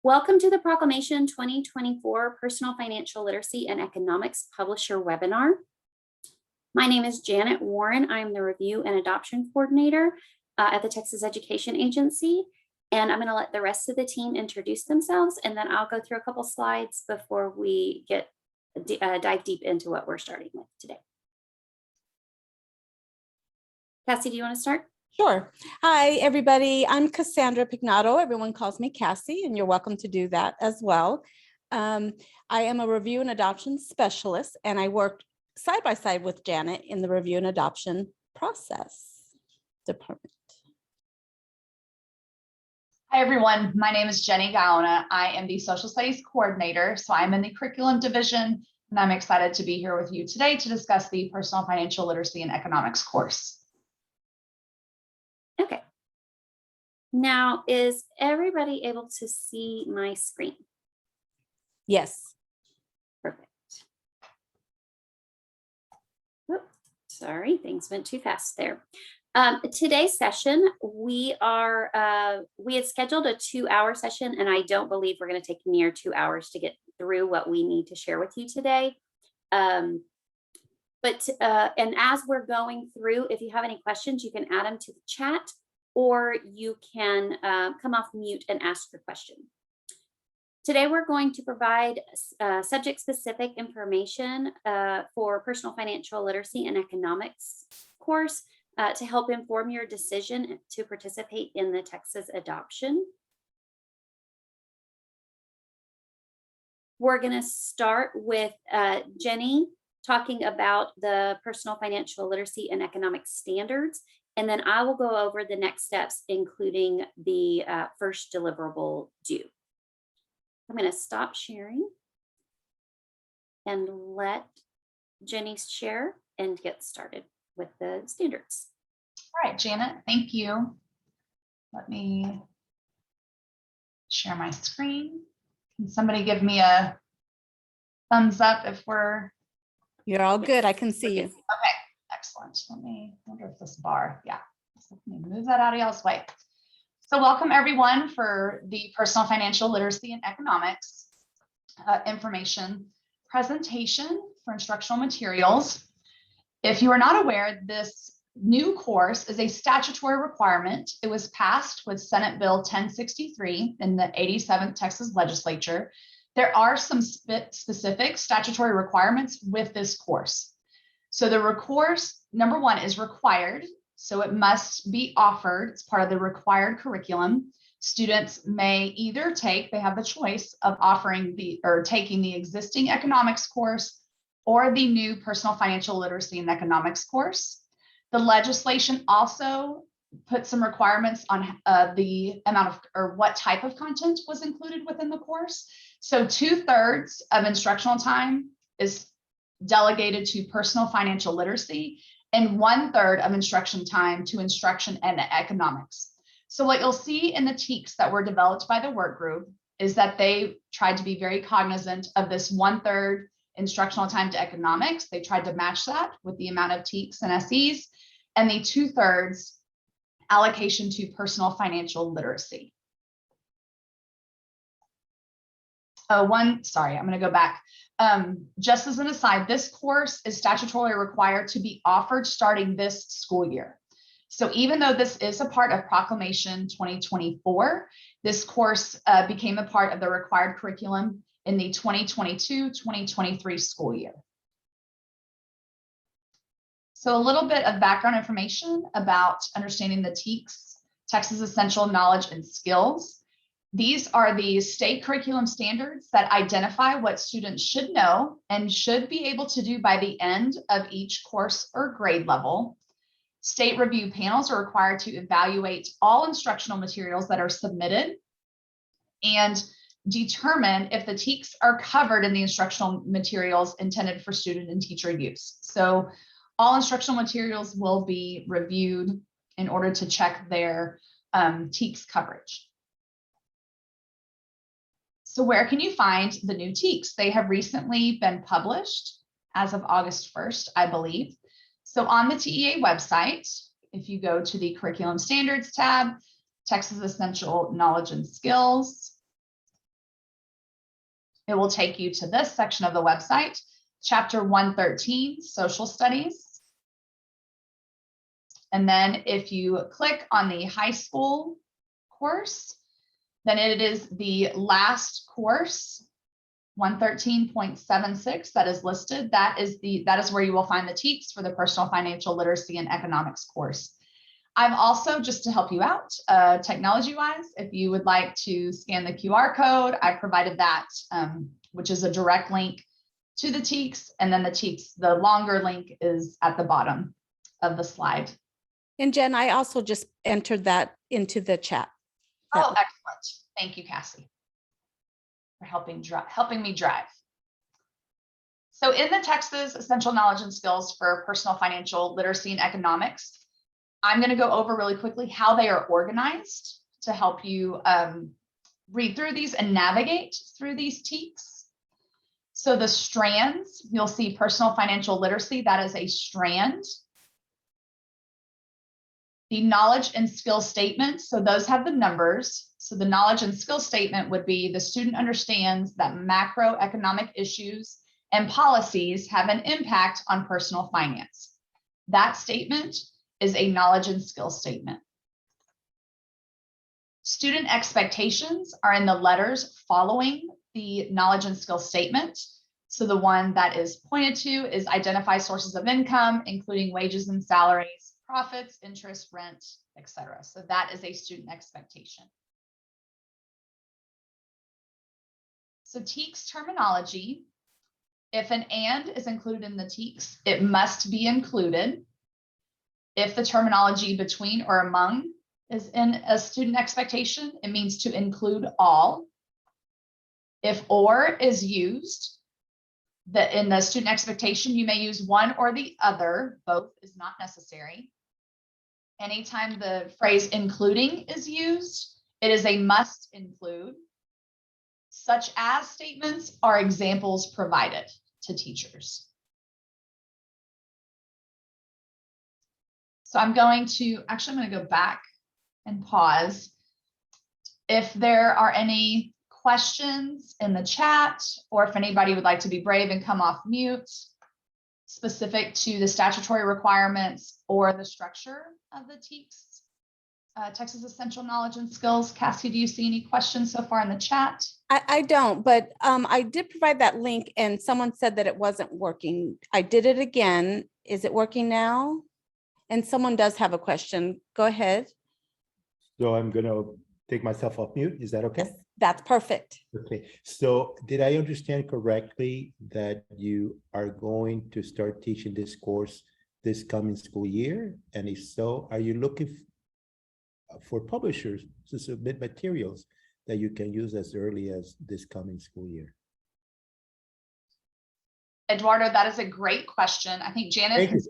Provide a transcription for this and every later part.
Welcome to the Proclamation 2024 Personal Financial Literacy and Economics Publisher webinar. My name is Janet Warren. I'm the Review and Adoption Coordinator at the Texas Education Agency, and I'm going to let the rest of the team introduce themselves, and then I'll go through a couple slides before we dive deep into what we're starting with today. Cassie, do you want to start? Sure. Hi, everybody. I'm Cassandra Pignato. Everyone calls me Cassie, and you're welcome to do that as well. I am a review and adoption specialist, and I worked side by side with Janet in the review and adoption process department. Hi, everyone. My name is Jenny Gaona. I am the Social Studies Coordinator, so I'm in the Curriculum Division, and I'm excited to be here with you today to discuss the Personal Financial Literacy and Economics course. Okay. Now, is everybody able to see my screen? Yes. Perfect. Oops, sorry, things went too fast there. Today's session, we had scheduled a 2-hour session, and I don't believe we're going to take near 2 hours to get through what we need to share with you today. And as we're going through, if you have any questions, you can add them to the chat, or you can come off mute and ask your question. Today, we're going to provide subject-specific information for Personal Financial Literacy and Economics course to help inform your decision to participate in the Texas adoption. We're going to start with Jenny talking about the Personal Financial Literacy and Economic Standards, and then I will go over the next steps, including the first deliverable due. I'm going to stop sharing and let Jenny share and get started with the standards. All right, Janet, thank you. Let me share my screen. Can somebody give me a thumbs up if we're... You're all good. I can see you. Okay, excellent. Let me wonder if this bar, yeah. Let me move that out of y'all's way. So welcome everyone for the Personal Financial Literacy and Economics information presentation for instructional materials. If you are not aware, this new course is a statutory requirement. It was passed with Senate Bill 1063 in the 87th Texas legislature. There are some specific statutory requirements with this course. So the course, number one, is required. So it must be offered. It's part of the required curriculum. Students may either they have the choice of taking the existing economics course or the new Personal Financial Literacy and Economics course. The legislation also put some requirements on the amount of, or what type of content was included within the course. So 2/3 of instructional time is delegated to personal financial literacy, and 1/3 of instruction time to instruction and economics. So what you'll see in the TEKS that were developed by the work group is that they tried to be very cognizant of this 1/3 instructional time to economics. They tried to match that with the amount of TEKS and SEs, and the 2/3 allocation to personal financial literacy. I'm going to go back. Just as an aside, this course is statutorily required to be offered starting this school year. So even though this is a part of Proclamation 2024, this course became a part of the required curriculum in the 2022-2023 school year. So a little bit of background information about understanding the TEKS, Texas Essential Knowledge and Skills. These are the state curriculum standards that identify what students should know and should be able to do by the end of each course or grade level. State review panels are required to evaluate all instructional materials that are submitted and determine if the TEKS are covered in the instructional materials intended for student and teacher use. So all instructional materials will be reviewed in order to check their TEKS coverage. So where can you find the new TEKS? They have recently been published as of August 1st, I believe. So on the TEA website, if you go to the Curriculum Standards tab, Texas Essential Knowledge and Skills, it will take you to this section of the website, Chapter 113, Social Studies. And then if you click on the high school course, then it is the last course, 113.76, that is listed. That is where you will find the TEKS for the Personal Financial Literacy and Economics course. I've also, just to help you out, technology-wise, if you would like to scan the QR code, I provided that, which is a direct link to the TEKS, and then the TEKS, the longer link is at the bottom of the slide. And Jen, I also just entered that into the chat. Oh, excellent. Thank you, Cassie, for helping me drive. So in the TEKS's Essential Knowledge and Skills for Personal Financial Literacy and Economics, I'm going to go over really quickly how they are organized to help you read through these and navigate through these TEKS. So the strands, you'll see personal financial literacy, that is a strand. The knowledge and skill statements, so those have the numbers. So the knowledge and skill statement would be the student understands that macroeconomic issues and policies have an impact on personal finance. That statement is a knowledge and skill statement. Student expectations are in the letters following the knowledge and skill statement. So the one that is pointed to is identify sources of income, including wages and salaries, profits, interest, rent, etc. So that is a student expectation. So TEKS terminology, if an and is included in the TEKS, it must be included. If the terminology between or among is in a student expectation, it means to include all. If or is used, in the student expectation, you may use one or the other, both is not necessary. Anytime the phrase including is used, it is a must include. Such as statements are examples provided to teachers. So I'm going to go back and pause. If there are any questions in the chat, or if anybody would like to be brave and come off mute, specific to the statutory requirements or the structure of the TEKS, Texas Essential Knowledge and Skills. Cassie, do you see any questions so far in the chat? I don't, but I did provide that link and someone said that it wasn't working. I did it again. Is it working now? And someone does have a question. Go ahead. So I'm going to take myself off mute. Is that okay? Yes, that's perfect. Okay. So did I understand correctly that you are going to start teaching this course this coming school year? And if so, are you looking for publishers to submit materials that you can use as early as this coming school year? Eduardo, that is a great question. I think Janet has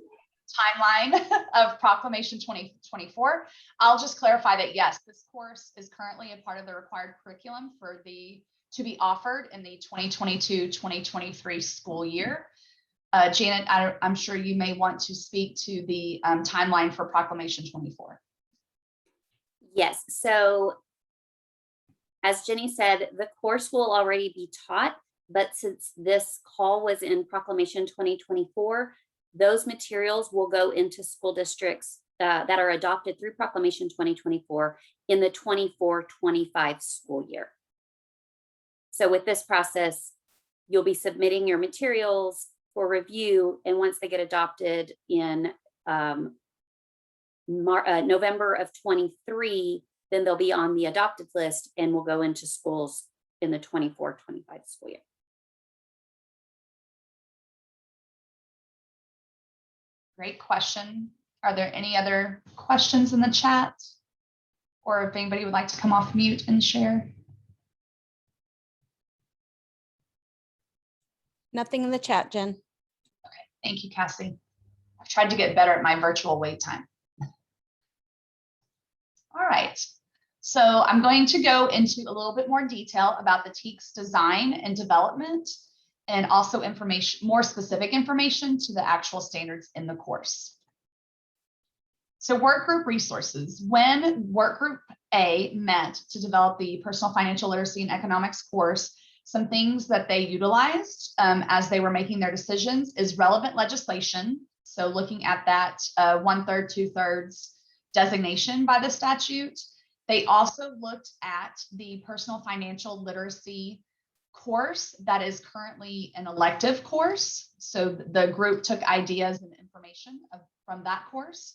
timeline of Proclamation 2024. I'll just clarify that yes, this course is currently a part of the required curriculum to be offered in the 2022-2023 school year. Janet, I'm sure you may want to speak to the timeline for Proclamation 24. Yes, so as Jenny said, the course will already be taught, but since this call was in Proclamation 2024, those materials will go into school districts that are adopted through Proclamation 2024 in the 24-25 school year. So with this process, you'll be submitting your materials for review, and once they get adopted in November of 23, then they'll be on the adopted list and will go into schools in the 24-25 school year. Great question. Are there any other questions in the chat? Or if anybody would like to come off mute and share? Nothing in the chat, Jen. Okay, thank you, Cassie. I've tried to get better at my virtual wait time. All right, so I'm going to go into a little bit more detail about the TEKS design and development, and also information, more specific information to the actual standards in the course. So work group resources. When work group A met to develop the personal financial literacy and economics course, Some things that they utilized as they were making their decisions is relevant legislation. So looking at that 1/3, 2/3 designation by the statute. They also looked at the personal financial literacy course that is currently an elective course. So the group took ideas and information from that course.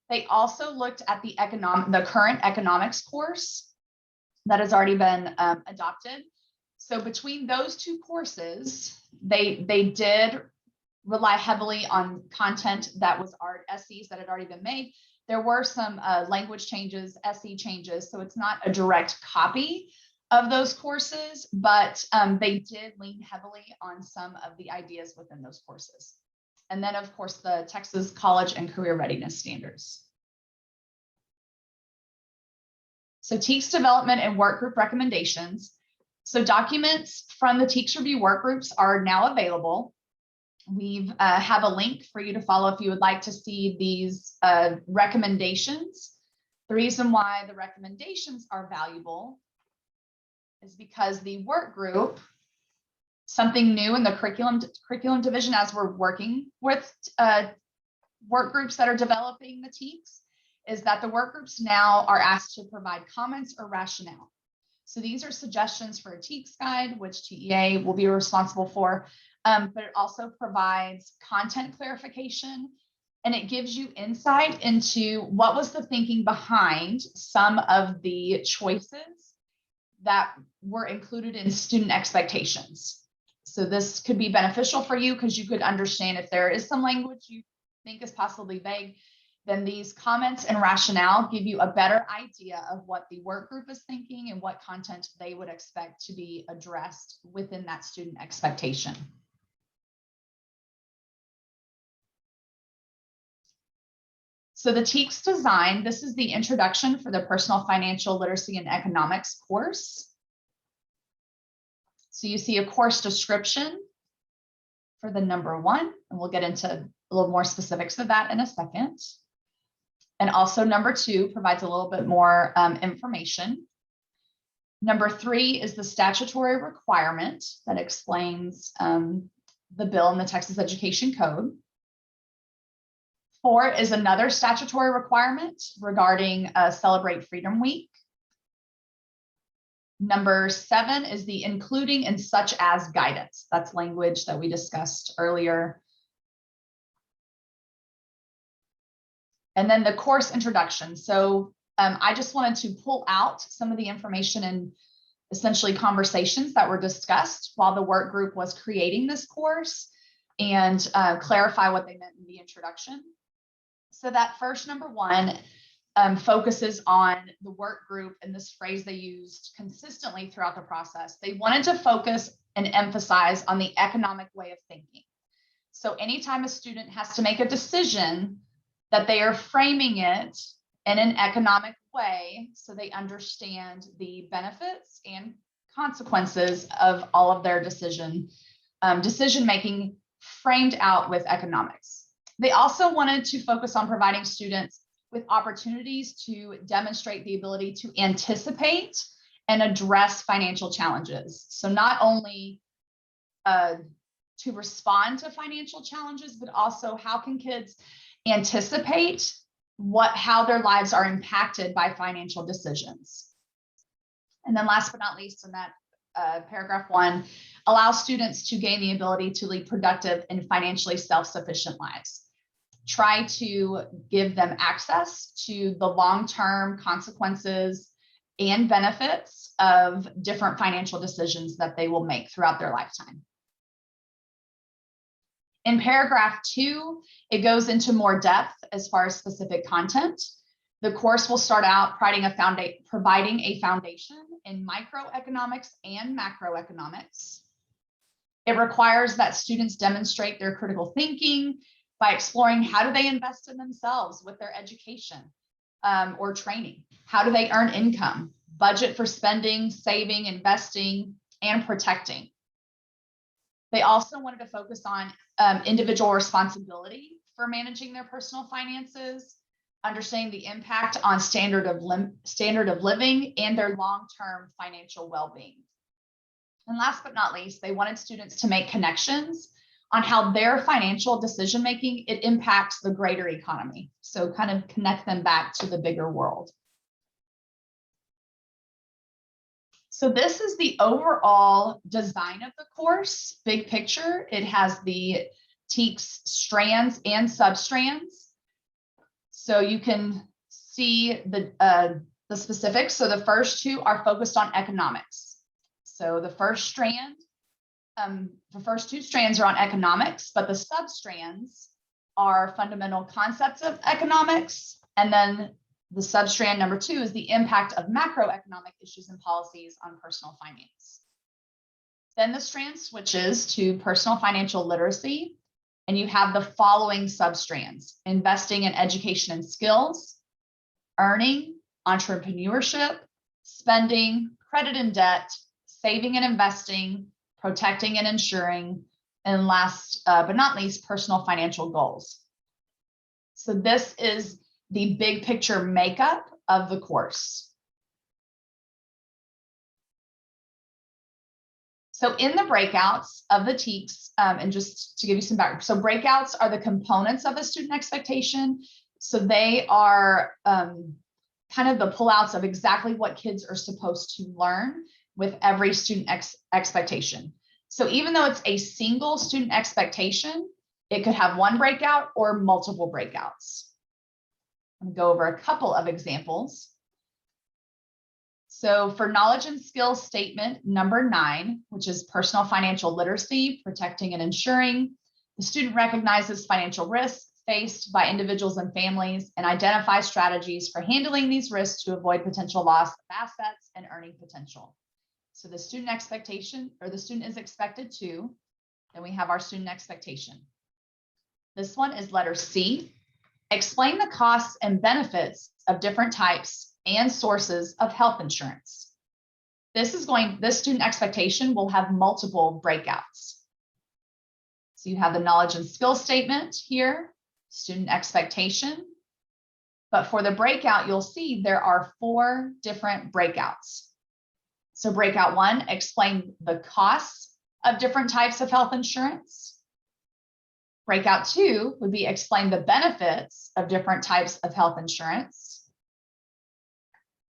They also looked at the current economics course that has already been adopted. So between those two courses, they did rely heavily on content that was SEs that had already been made. There were some language changes, SE changes, so it's not a direct copy of those courses, but they did lean heavily on some of the ideas within those courses. And then, of course, the Texas College and Career Readiness Standards. So TEKS development and work group recommendations. So documents from the TEKS review work groups are now available. We have a link for you to follow if you would like to see these recommendations. The reason why the recommendations are valuable is because the work group, something new in the curriculum division as we're working with work groups that are developing the TEKS, is that the work groups now are asked to provide comments or rationale. So these are suggestions for a TEKS guide, which TEA will be responsible for, but it also provides content clarification, and it gives you insight into what was the thinking behind some of the choices that were included in student expectations. So this could be beneficial for you because you could understand if there is some language you think is possibly vague, then these comments and rationale give you a better idea of what the work group is thinking and what content they would expect to be addressed within that student expectation. So the TEKS design, this is the introduction for the personal financial literacy and economics course. So you see a course description for the number 1, and we'll get into a little more specifics of that in a second. And also number 2 provides a little bit more information. Number 3 is the statutory requirement that explains the bill in the Texas Education Code. 4 is another statutory requirement regarding Celebrate Freedom Week. Number 7 is the including and such as guidance. That's language that we discussed earlier. And then the course introduction. So I just wanted to pull out some of the information and essentially conversations that were discussed while the work group was creating this course and clarify what they meant in the introduction. So that first number 1 focuses on the work group, and this phrase they used consistently throughout the process. They wanted to focus and emphasize on the economic way of thinking. So anytime a student has to make a decision, that they are framing it in an economic way so they understand the benefits and consequences of all of their decision making framed out with economics. They also wanted to focus on providing students with opportunities to demonstrate the ability to anticipate and address financial challenges. So not only to respond to financial challenges, but also how can kids anticipate how their lives are impacted by financial decisions. And then last but not least, in that paragraph 1, allow students to gain the ability to lead productive and financially self-sufficient lives. Try to give them access to the long-term consequences and benefits of different financial decisions that they will make throughout their lifetime. In paragraph 2, it goes into more depth as far as specific content. The course will start out providing a foundation in microeconomics and macroeconomics. It requires that students demonstrate their critical thinking by exploring how do they invest in themselves with their education or training? How do they earn income, budget for spending, saving, investing, and protecting? They also wanted to focus on individual responsibility for managing their personal finances, understanding the impact on standard of living and their long-term financial well-being. And last but not least, they wanted students to make connections on how their financial decision-making, it impacts the greater economy. So kind of connect them back to the bigger world. So this is the overall design of the course, big picture. It has the TEKS strands and substrands. So you can see the specifics. So the first two are focused on economics. So the first strand, the first two strands are on economics, but the substrands are fundamental concepts of economics. And then the substrand number 2 is the impact of macroeconomic issues and policies on personal finance. Then the strand switches to personal financial literacy, and you have the following substrands: investing in education and skills, earning, entrepreneurship, spending, credit and debt, saving and investing, protecting and insuring, and last but not least, personal financial goals. So this is the big picture makeup of the course. So in the breakouts of the TEKS, and just to give you some background, so breakouts are the components of a student expectation. So they are kind of the pullouts of exactly what kids are supposed to learn with every student expectation. So even though it's a single student expectation, it could have one breakout or multiple breakouts. I'm going to go over a couple of examples. So for knowledge and skills statement number 9, which is personal financial literacy, protecting and insuring, the student recognizes financial risks faced by individuals and families and identifies strategies for handling these risks to avoid potential loss of assets and earning potential. So the student expectation, or the student is expected to, then we have our student expectation. This one is letter C. Explain the costs and benefits of different types and sources of health insurance. This student expectation will have multiple breakouts. So you have the knowledge and skill statement here, student expectation. But for the breakout, you'll see there are 4 different breakouts. So breakout 1, explain the costs of different types of health insurance. Breakout 2 would be explain the benefits of different types of health insurance.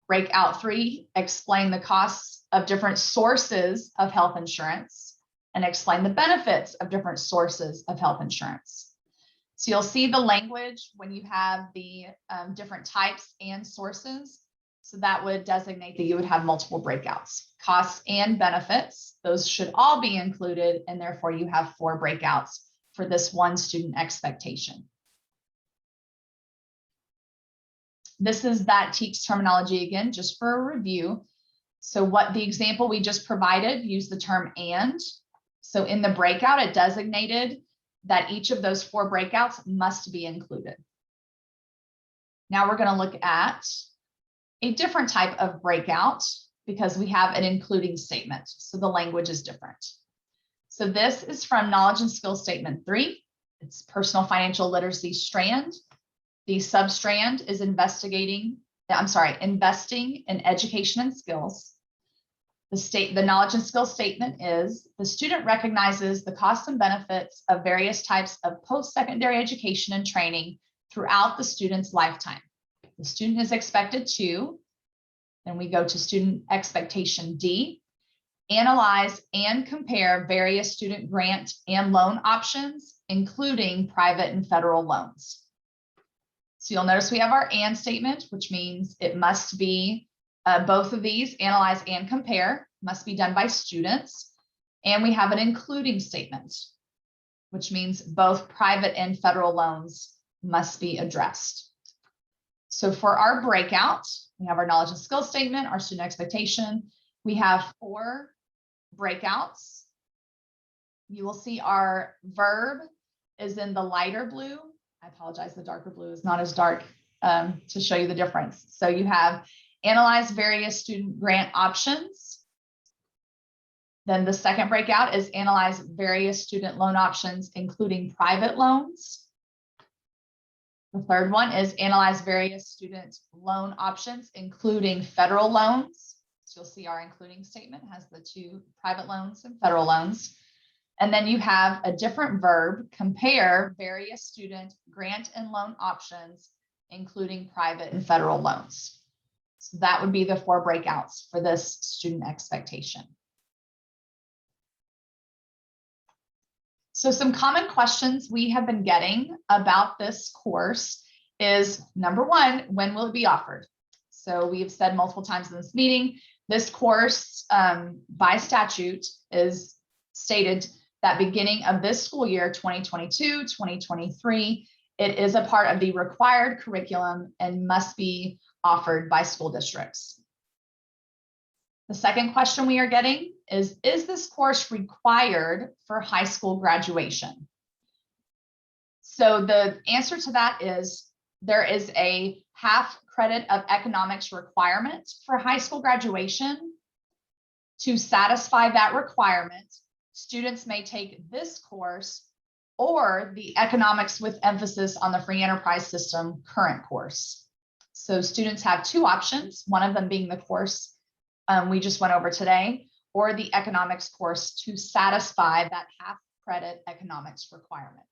Breakout 3, explain the costs of different sources of health insurance and explain the benefits of different sources of health insurance. So you'll see the language when you have the different types and sources. So that would designate that you would have multiple breakouts. Costs and benefits, those should all be included, and therefore you have 4 breakouts for this one student expectation. This is that TEKS terminology again, just for a review. So what the example we just provided used the term and. So in the breakout, it designated that each of those 4 breakouts must be included. Now we're going to look at a different type of breakout because we have an including statement. So the language is different. So this is from knowledge and skill statement 3. It's personal financial literacy strand. The substrand is investing in education and skills. The knowledge and skill statement is the student recognizes the costs and benefits of various types of post-secondary education and training throughout the student's lifetime. The student is expected to, then we go to student expectation D, analyze and compare various student grant and loan options, including private and federal loans. So you'll notice we have our and statement, which means it must be both of these, analyze and compare, must be done by students. And we have an including statement, which means both private and federal loans must be addressed. So for our breakout, we have our knowledge and skill statement, our student expectation. We have 4 breakouts. You will see our verb is in the lighter blue. I apologize, the darker blue is not as dark to show you the difference. So you have analyze various student grant options. Then the second breakout is analyze various student loan options, including private loans. The third one is analyze various student loan options, including federal loans. So you'll see our including statement has the two private loans and federal loans. And then you have a different verb, compare various student grant and loan options, including private and federal loans. So that would be the 4 breakouts for this student expectation. So some common questions we have been getting about this course is, number 1, when will it be offered? So we've said multiple times in this meeting, this course by statute is stated that beginning of this school year, 2022, 2023, it is a part of the required curriculum and must be offered by school districts. The second question we are getting is this course required for high school graduation? So the answer to that is there is a half credit of economics requirement for high school graduation. To satisfy that requirement, students may take this course or the economics with emphasis on the free enterprise system current course. So students have 2 options, one of them being the course we just went over today, or the economics course to satisfy that half credit economics requirement.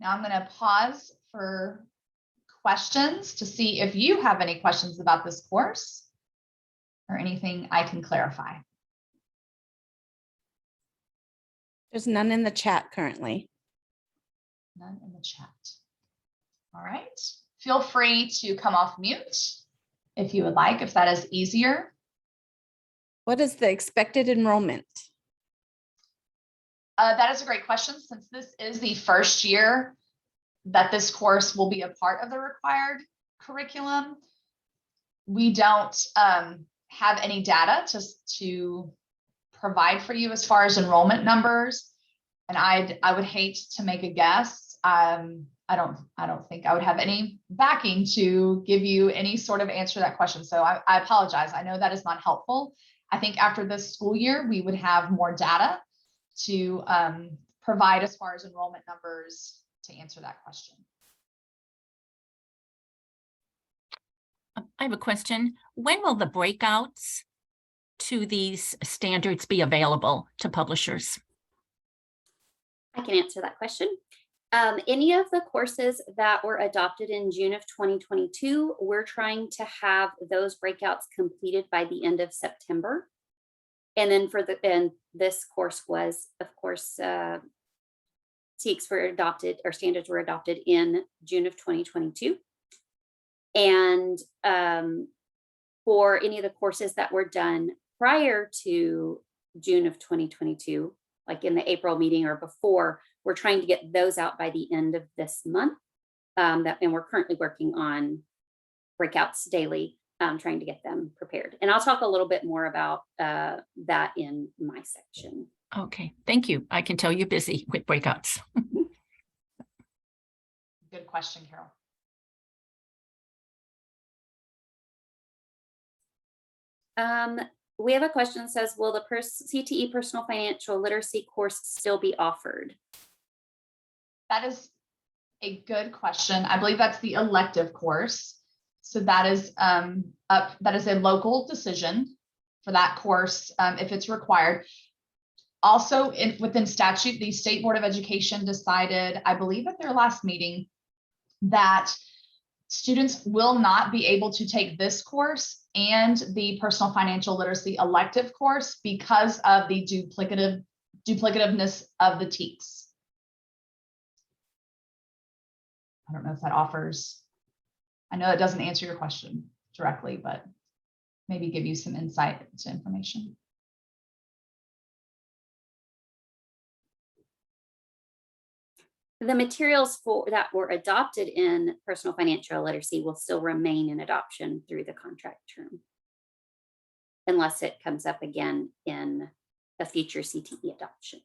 Now I'm going to pause for questions to see if you have any questions about this course or anything I can clarify. There's none in the chat currently. None in the chat. All right. Feel free to come off mute if you would like, if that is easier. What is the expected enrollment? That is a great question. Since this is the first year that this course will be a part of the required curriculum, we don't have any data to provide for you as far as enrollment numbers. And I would hate to make a guess. I don't think I would have any backing to give you any sort of answer to that question. So I apologize. I know that is not helpful. I think after this school year, we would have more data to provide as far as enrollment numbers to answer that question. I have a question. When will the breakouts to these standards be available to publishers? I can answer that question. Any of the courses that were adopted in June of 2022, we're trying to have those breakouts completed by the end of September. And then this course was, of course, TEKS were adopted, or standards were adopted in June of 2022. And for any of the courses that were done prior to June of 2022, like in the April meeting or before, we're trying to get those out by the end of this month. And we're currently working on breakouts daily, trying to get them prepared. And I'll talk a little bit more about that in my section. Okay, thank you. I can tell you're busy with breakouts. Good question, Carol. We have a question that says, will the CTE personal financial literacy course still be offered? That is a good question. I believe that's the elective course. So that is that is a local decision for that course if it's required. Also, within statute, the State Board of Education decided, I believe at their last meeting, that students will not be able to take this course and the personal financial literacy elective course because of the duplicativeness of the TEKS. I don't know if that offers, I know that doesn't answer your question directly, but maybe give you some insight to information. The materials that were adopted in personal financial literacy will still remain in adoption through the contract term, unless it comes up again in a future CTE adoption.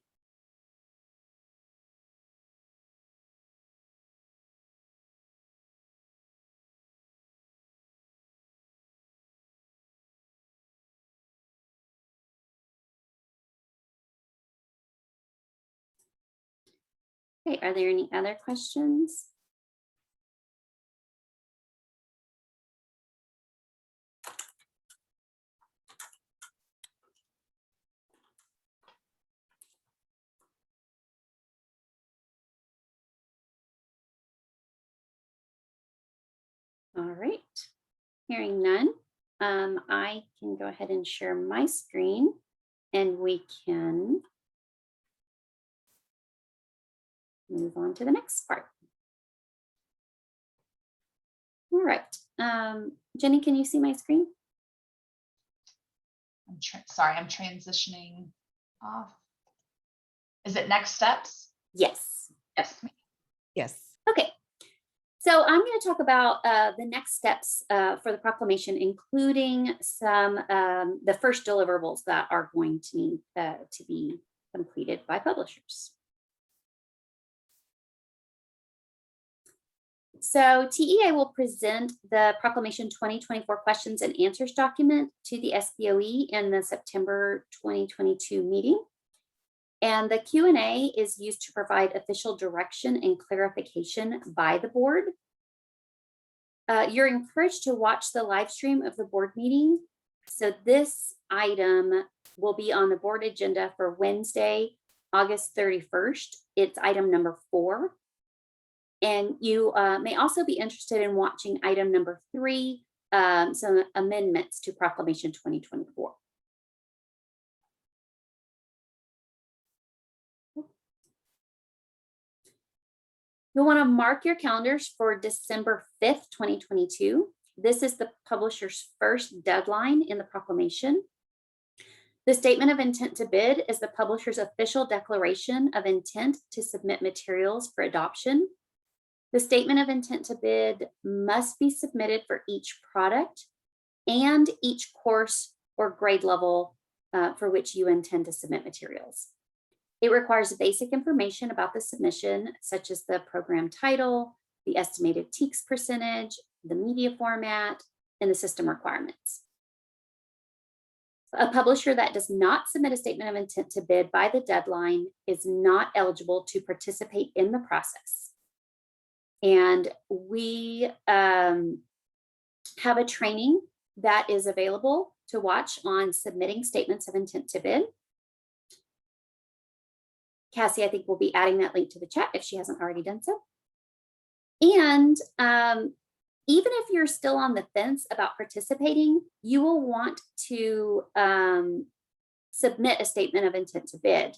Okay, are there any other questions? Hearing none, I can go ahead and share my screen and we can move on to the next part. All right. Jenny, can you see my screen? Sorry, I'm transitioning off. Is it next steps? Yes. Yes. Yes. Okay. So I'm going to talk about the next steps for the proclamation, including some the first deliverables that are going to need to be completed by publishers. So TEA will present the Proclamation 2024 questions and answers document to the SBOE in the September 2022 meeting. And the Q&A is used to provide official direction and clarification by the board. You're encouraged to watch the live stream of the board meeting. So this item will be on the board agenda for Wednesday, August 31st. It's item number 4. And you may also be interested in watching item number 3, some amendments to Proclamation 2024. You'll want to mark your calendars for December 5th, 2022. This is the publisher's first deadline in the proclamation. The statement of intent to bid is the publisher's official declaration of intent to submit materials for adoption. The statement of intent to bid must be submitted for each product and each course or grade level for which you intend to submit materials. It requires basic information about the submission, such as the program title, the estimated TEKS percentage, the media format, and the system requirements. A publisher that does not submit a statement of intent to bid by the deadline is not eligible to participate in the process. And we have a training that is available to watch on submitting statements of intent to bid. Cassie, I think, will be adding that link to the chat if she hasn't already done so. And even if you're still on the fence about participating, you will want to submit a statement of intent to bid.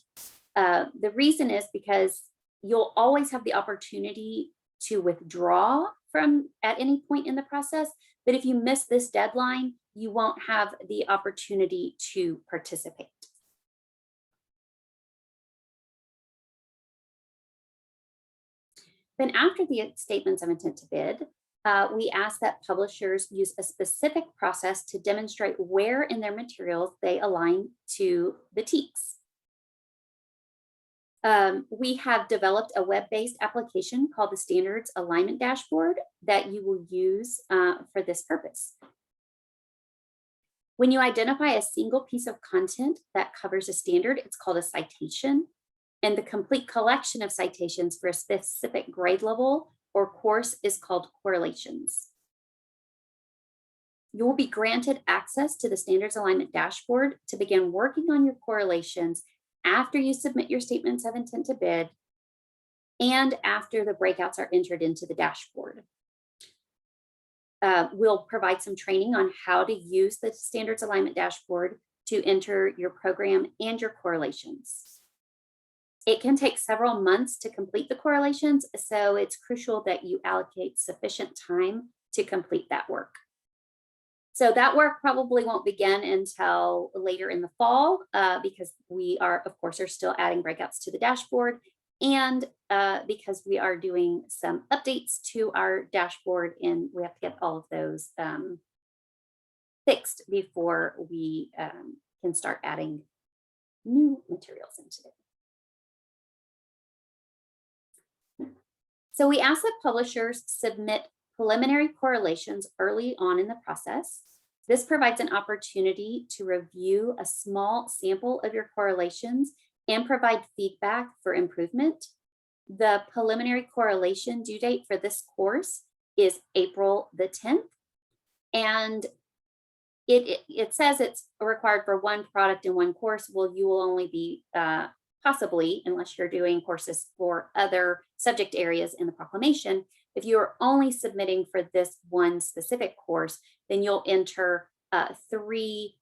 The reason is because you'll always have the opportunity to withdraw from at any point in the process. But if you miss this deadline, you won't have the opportunity to participate. Then after the statements of intent to bid, we ask that publishers use a specific process to demonstrate where in their materials they align to the TEKS. We have developed a web-based application called the Standards Alignment Dashboard that you will use for this purpose. When you identify a single piece of content that covers a standard, it's called a citation. And the complete collection of citations for a specific grade level or course is called correlations. You will be granted access to the Standards Alignment Dashboard to begin working on your correlations after you submit your statements of intent to bid and after the breakouts are entered into the dashboard. We'll provide some training on how to use the Standards Alignment Dashboard to enter your program and your correlations. It can take several months to complete the correlations, so it's crucial that you allocate sufficient time to complete that work. So that work probably won't begin until later in the fall because we are, of course, are still adding breakouts to the dashboard and because we are doing some updates to our dashboard and we have to get all of those fixed before we can start adding new materials into it. So we ask that publishers submit preliminary correlations early on in the process. This provides an opportunity to review a small sample of your correlations and provide feedback for improvement. The preliminary correlation due date for this course is April the 10th. And it says it's required for one product in one course. Well, you will only be possibly, unless you're doing courses for other subject areas in the proclamation, If you are only submitting for this one specific course, then you'll enter 3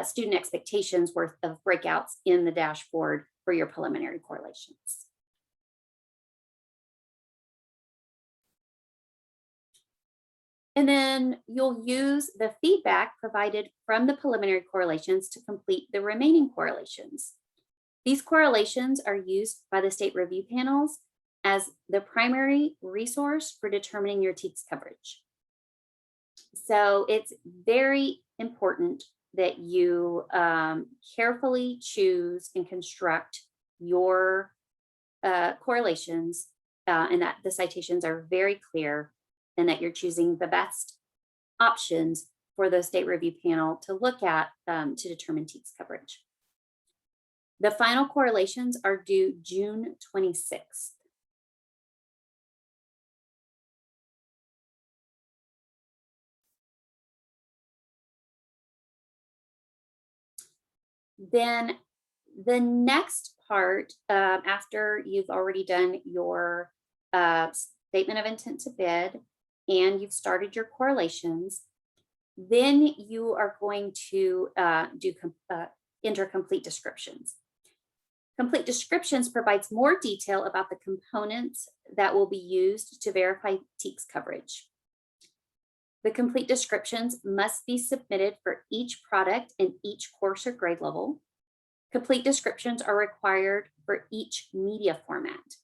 student expectations worth of breakouts in the dashboard for your preliminary correlations. And then you'll use the feedback provided from the preliminary correlations to complete the remaining correlations. These correlations are used by the state review panels as the primary resource for determining your TEKS coverage. So it's very important that you carefully choose and construct your correlations and that the citations are very clear and that you're choosing the best options for the state review panel to look at to determine TEKS coverage. The final correlations are due June 26th. Then the next part, after you've already done your statement of intent to bid and you've started your correlations, then you are going to enter complete descriptions. Complete descriptions provides more detail about the components that will be used to verify TEKS coverage. The complete descriptions must be submitted for each product and each course or grade level. Complete descriptions are required for each media format.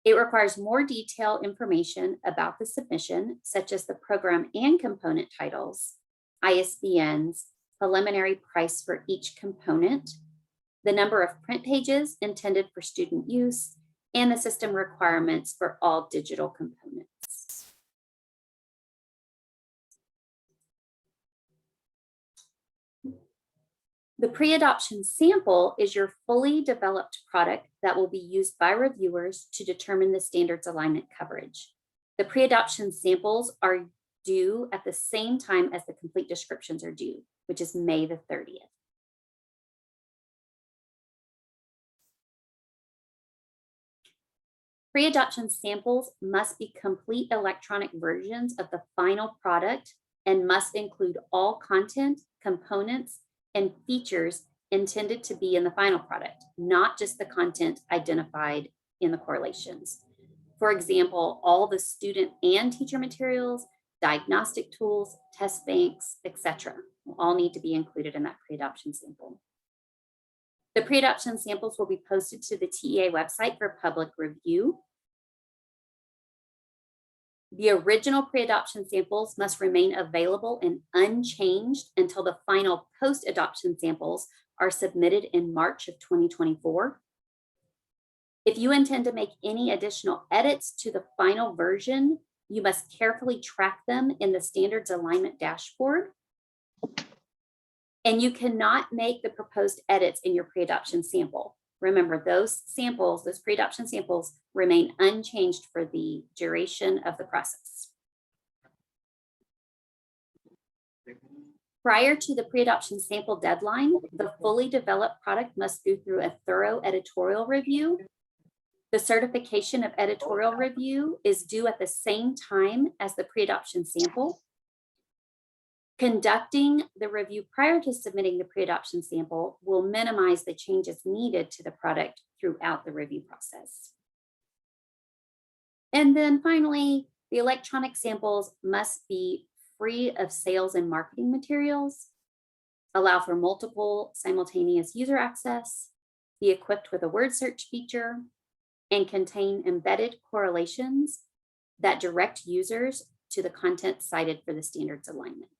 It requires more detailed information about the submission, such as the program and component titles, ISBNs, preliminary price for each component, the number of print pages intended for student use, and the system requirements for all digital components. The pre-adoption sample is your fully developed product that will be used by reviewers to determine the standards alignment coverage. The pre-adoption samples are due at the same time as the complete descriptions are due, which is May the 30th. Pre-adoption samples must be complete electronic versions of the final product and must include all content, components, and features intended to be in the final product, not just the content identified in the correlations. For example, all the student and teacher materials, diagnostic tools, test banks, etc., will all need to be included in that pre-adoption sample. The pre-adoption samples will be posted to the TEA website for public review. The original pre-adoption samples must remain available and unchanged until the final post-adoption samples are submitted in March of 2024. If you intend to make any additional edits to the final version, you must carefully track them in the standards alignment dashboard. And you cannot make the proposed edits in your pre-adoption sample. Remember, those samples, those pre-adoption samples, remain unchanged for the duration of the process. Prior to the pre-adoption sample deadline, the fully developed product must go through a thorough editorial review. The certification of editorial review is due at the same time as the pre-adoption sample. Conducting the review prior to submitting the pre-adoption sample will minimize the changes needed to the product throughout the review process. And then finally, the electronic samples must be free of sales and marketing materials, allow for multiple simultaneous user access, be equipped with a word search feature, and contain embedded correlations that direct users to the content cited for the standards alignment.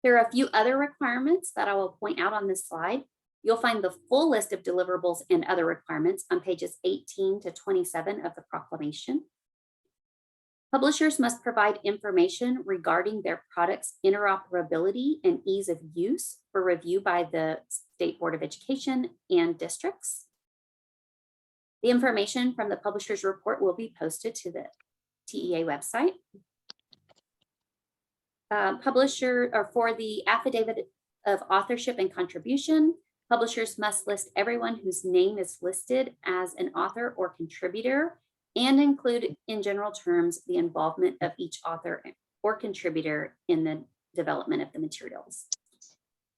There are a few other requirements that I will point out on this slide. You'll find the full list of deliverables and other requirements on pages 18 to 27 of the proclamation. Publishers must provide information regarding their product's interoperability and ease of use for review by the State Board of Education and districts. The information from the publisher's report will be posted to the TEA website. Publisher, or for the affidavit of authorship and contribution, Publishers must list everyone whose name is listed as an author or contributor and include in general terms the involvement of each author or contributor in the development of the materials.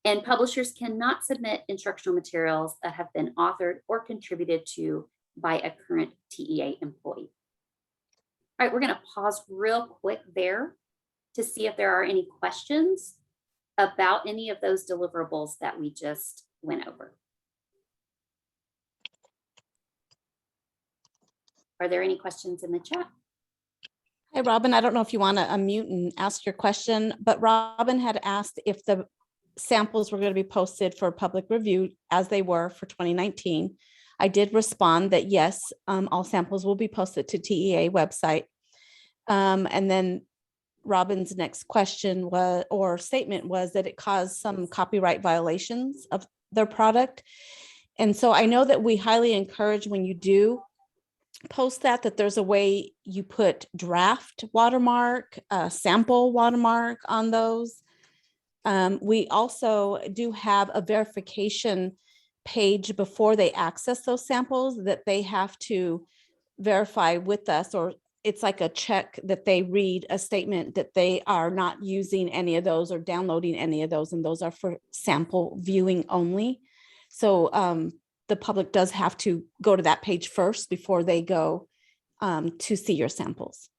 And publishers cannot submit instructional materials that have been authored or contributed to by a current TEA employee. All right, we're going to pause real quick there to see if there are any questions about any of those deliverables that we just went over. Are there any questions in the chat? Hi, Robin. I don't know if you want to unmute and ask your question, but Robin had asked if the samples were going to be posted for public review as they were for 2019. I did respond that yes, all samples will be posted to TEA website. And then Robin's next question was, or statement was, that it caused some copyright violations of their product. And so I know that we highly encourage, when you do post that there's a way you put draft watermark, sample watermark on those. We also do have a verification page before they access those samples that they have to verify with us, or it's like a check that they read a statement that they are not using any of those or downloading any of those, and those are for sample viewing only. So the public does have to go to that page first before they go to see your samples.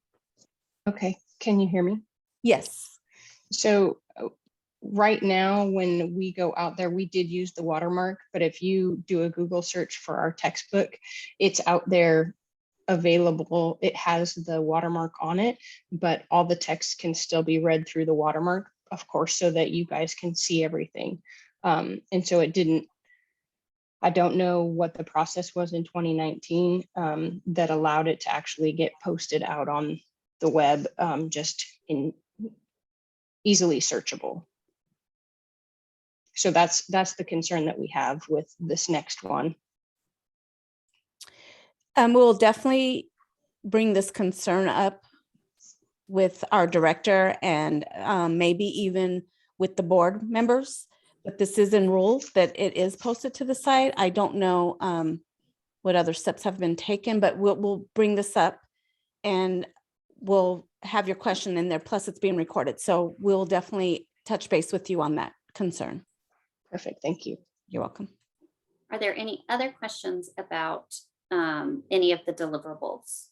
Okay, can you hear me? Yes. So right now, when we go out there, we did use the watermark, but if you do a Google search for our textbook, it's out there available. It has the watermark on it, but all the text can still be read through the watermark, of course, so that you guys can see everything. And so it didn't, I don't know what the process was in 2019 that allowed it to actually get posted out on the web, just in easily searchable. So that's the concern that we have with this next one. We'll definitely bring this concern up with our director and maybe even with the board members. But this is in rules that it is posted to the site. I don't know what other steps have been taken, but we'll bring this up and we'll have your question in there. Plus it's being recorded. So we'll definitely touch base with you on that concern. Perfect, thank you. You're welcome. Are there any other questions about any of the deliverables?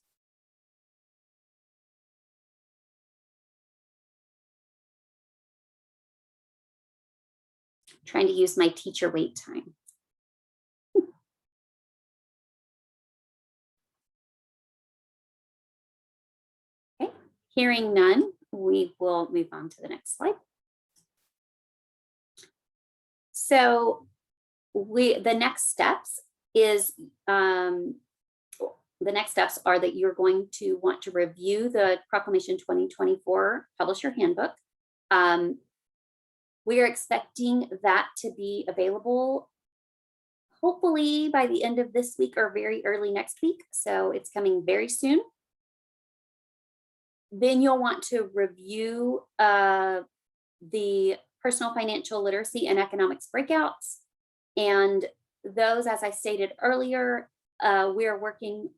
Trying to use my teacher wait time. Okay, hearing none, we will move on to the next slide. So the next steps is the next steps are that you're going to want to review the Proclamation 2024 Publisher Handbook. We are expecting that to be available hopefully by the end of this week or very early next week. So it's coming very soon. Then you'll want to review the personal financial literacy and economics breakouts. And those, as I stated earlier, we are working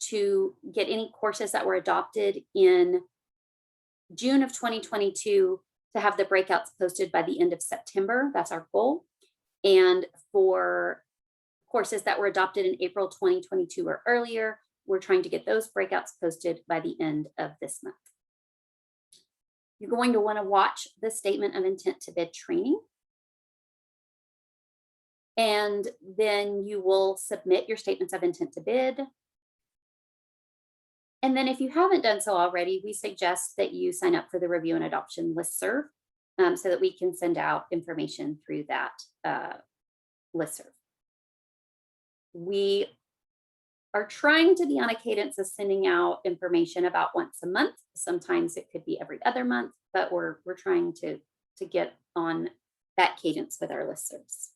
to get any courses that were adopted in June of 2022 to have the breakouts posted by the end of September. That's our goal. And for courses that were adopted in April 2022 or earlier, we're trying to get those breakouts posted by the end of this month. You're going to want to watch the statement of intent to bid training. And then you will submit your statements of intent to bid. And then if you haven't done so already, we suggest that you sign up for the review and adoption listserv so that we can send out information through that listserv. We are trying to be on a cadence of sending out information about once a month. Sometimes it could be every other month, but we're trying to get on that cadence with our listservs.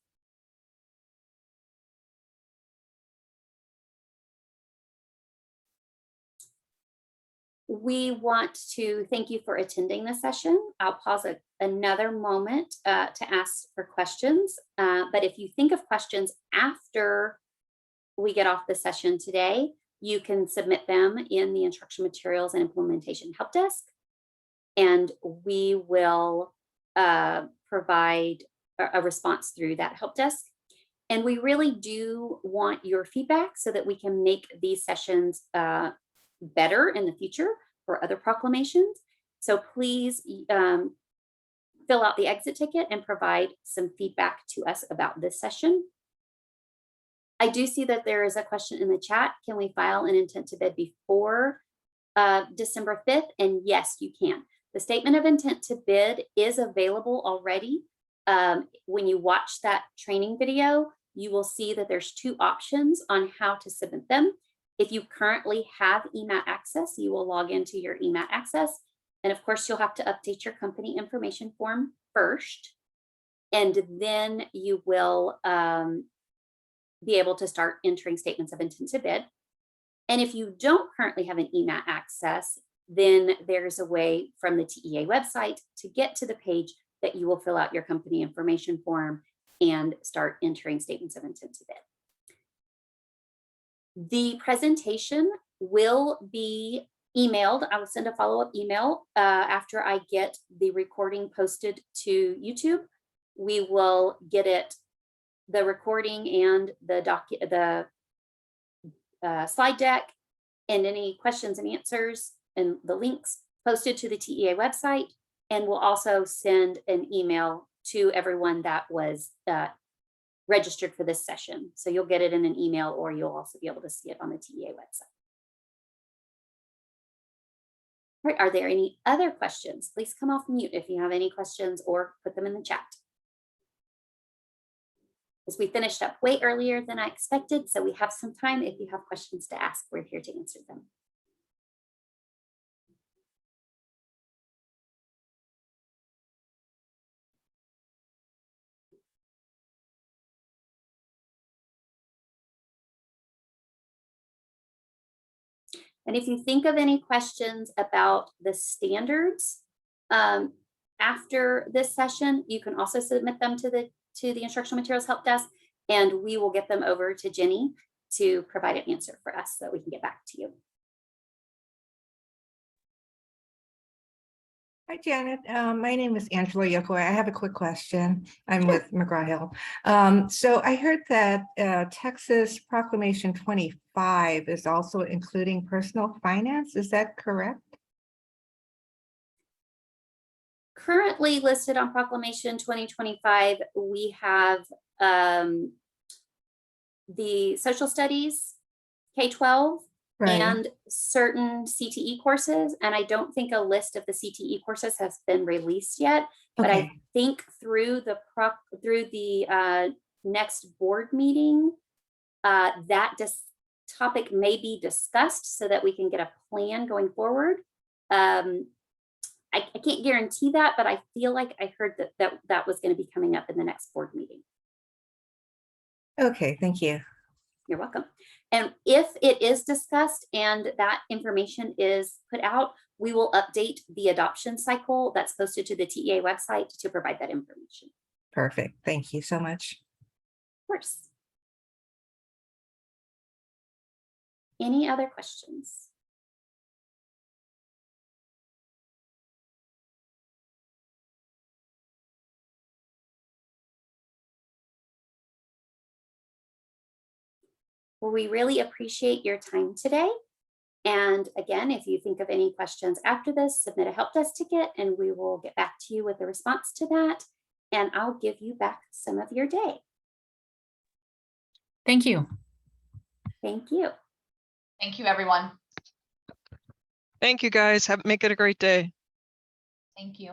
we want to thank you for attending the session. I'll pause another moment to ask for questions. But if you think of questions after we get off the session today, you can submit them in the instruction materials and implementation help desk. And we will provide a response through that help desk. And we really do want your feedback so that we can make these sessions better in the future for other proclamations. So please fill out the exit ticket and provide some feedback to us about this session. I do see that there is a question in the chat. Can we file an intent to bid before December 5th? And yes, you can. The statement of intent to bid is available already. When you watch that training video, you will see that there's 2 options on how to submit them. If you currently have EMAT access, you will log into your EMAT access. And of course, you'll have to update your company information form first. And then you will be able to start entering statements of intent to bid. And if you don't currently have an EMAT access, then there's a way from the TEA website to get to the page that you will fill out your company information form and start entering statements of intent to bid. The presentation will be emailed. I will send a follow-up email after I get the recording posted to YouTube. We will get it, the recording and the slide deck and any questions and answers and the links posted to the TEA website. And we'll also send an email to everyone that was registered for this session. So you'll get it in an email, or you'll also be able to see it on the TEA website. All right, are there any other questions? Please come off mute if you have any questions or put them in the chat. As we finished up way earlier than I expected, so we have some time. If you have questions to ask, we're here to answer them. And if you think of any questions about the standards after this session, you can also submit them to the instructional materials help desk, and we will get them over to Jenny to provide an answer for us so that we can get back to you. Hi, Janet. My name is Angela Yoko. I have a quick question. I'm with McGraw-Hill. So I heard that Texas Proclamation 25 is also including personal finance. Is that correct? Currently listed on Proclamation 2025, we have the social studies, K-12, Right. and certain CTE courses. And I don't think a list of the CTE courses has been released yet, but Okay. I think through the next board meeting, that topic may be discussed so that we can get a plan going forward. I can't guarantee that, but I feel like I heard that was going to be coming up in the next board meeting. Okay, thank you. You're welcome. And if it is discussed and that information is put out, we will update the adoption cycle that's posted to the TEA website to provide that information. Perfect. Thank you so much. Of course. Any other questions? Well, we really appreciate your time today. And again, if you think of any questions after this, submit a help desk ticket and we will get back to you with a response to that. And I'll give you back some of your day. Thank you. Thank you. Thank you, everyone. Thank you, guys. Make it a great day. Thank you.